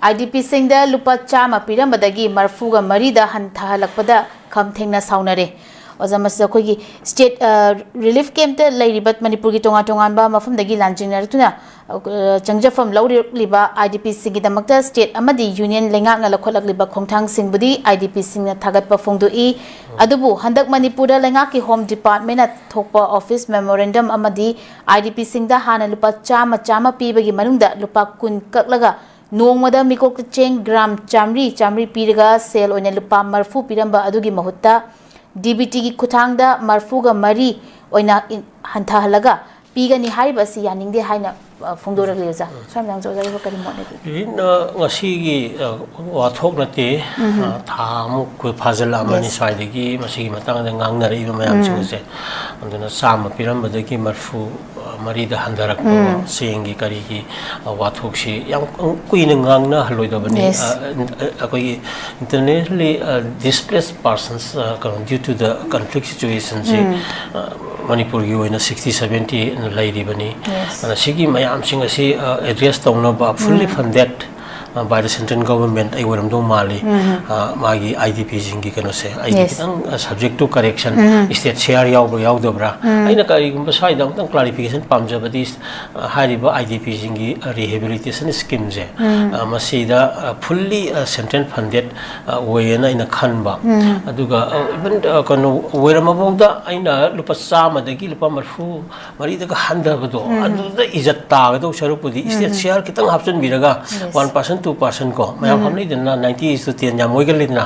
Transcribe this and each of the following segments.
IDP singda lupa chama pirambadagi marfuga marida hanthalakpada khamthengna saunare ozamas akogi state relief camp ta lairibat manipur gi tonga tongan ba mafamdagi lanjingnar tuna changjafam liba IDP singi damakta state amadi union lengak na lakholak liba khongthang singbudi IDP singna thagatpa phongdoi adubu handak manipur da lengak ki home department at thokpa office memorandum amadi IDP singda hana lupa chama pibagi manungda lupa kun kaklaga Nongmada mikok cheng gram chamri piraga sel oina lupa marfu piramba adugi mahutta DBT gi kuthangda marfuga mari oina hantha halaga piga ni hariba si yaningde haina phongdora leza samjang jojari ba kari mone bi ngasi gi wathok nate thamu ku phajal amani saidegi masi gi matang da ngangnare iba mayam chuse anduna sam piramba dagi marfu marida handarak sengi kari gi wathok si yang kuina ngangna haloidabani akoi internationally displaced persons due to the conflict situations manipur gi oina 60-70 lairibani sigi mayam sing asi address tawna ba fully funded by the central government I would do Mali magi IDP jingi kano se subject to correction state share yaw dobra aina kari gumba sai dang tang clarification pamja badis hariba IDP jingi rehabilitation scheme je masida fully central funded way na ina khanba aduga even kano werama bawda aina lupa sama dagi lupa marfu mari daga handa bado aduda izat ta gado sharupudi state share kitang hapchun biraga 1% 2% ko mayam hamni dinna 90-10 yam moigal lidna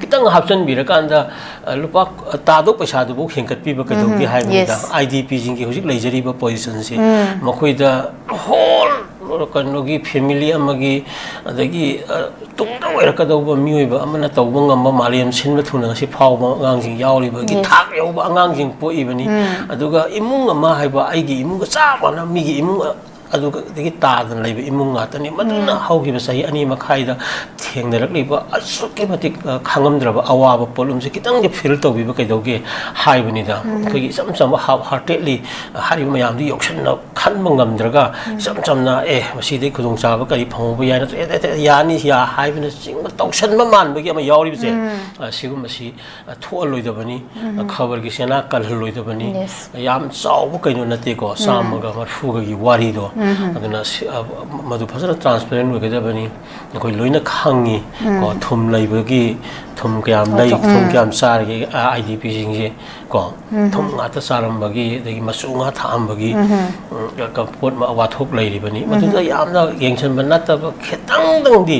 kitang hapchan birakanda lupa tado paisa du bu khenkat pi ba kadogi haimida IDP jingi hojik leijari ba position se makoida whole kanogi family amagi adagi tungda werakado ba mioi ba amana tawba ngamba maliam sinba thuna si phawba angang yauri ba gi thak yauba angang jing po ibani aduga imung ama haiba aigi imung cha bana migi imung aduga digi tadan laiba imung ngatani maduna haugi ba sahi ani makhai da thengnarak liba asuki matik khangamdraba awaba polum se kitang ge feel tobi ba kaidoge haibani da khoi sam heartedly hari mayam di yokshan na khanma ngamdraga sam na masi dei khudong chaba kari phongba yana yani ya haibana sing tawshan ma man ba gi ama yawri se sigum masi thoaloi da bani khabar gi sena kalhloi da bani yam chaw bu kaino nate ko samaga marfu gi wari do aduna madu phasara transparent wege da bani koi loina khangi ko thum laibagi thum kyam lai thum kyam sar gi IDP jing je ko thum ngata saram bagi degi masunga tham bagi ka pot ma wathok lai ri bani madu da yamna yengchan banata khetang dang di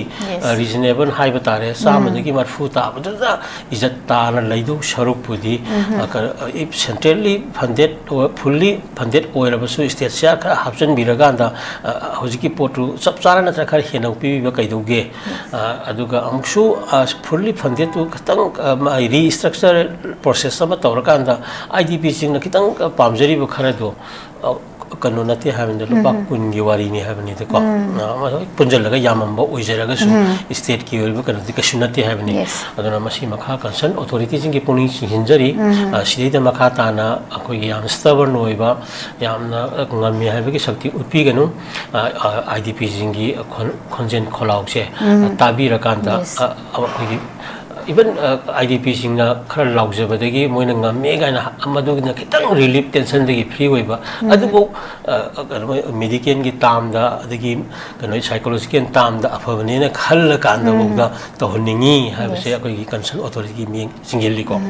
reasonable hai batare samadagi marfu ta badu da izat ta na laidu sharuk pudi if centrally funded or fully funded oil basu state share ka hapchen biraga da hojiki potu sab chara na khar henau pi ba kaidoge aduga amchu fully funded to katang restructure process sama tawraka da IDP sing na kitang pamjari ba khara do kanu nati having lupa kungi wari ni having the ko punjalaga yamamba oijaraga su state ki oriba kanu the kashunati having aduna masi makha concern authorities ki puni hinjari sidida makha tana akoi yam stubborn oiba yamna ngami have ki shakti upi ganu IDP jingi konjen kholau che tabi rakanda akoi even IDP singna khara laujabadagi moina ngame gaina amadugna kitang relief tension dagi free oiba adugo medical gi tamda adagi kanoi psychological tamda afabani na khalla kanda bogda to honingi habse akoi concern authority mi singeli ko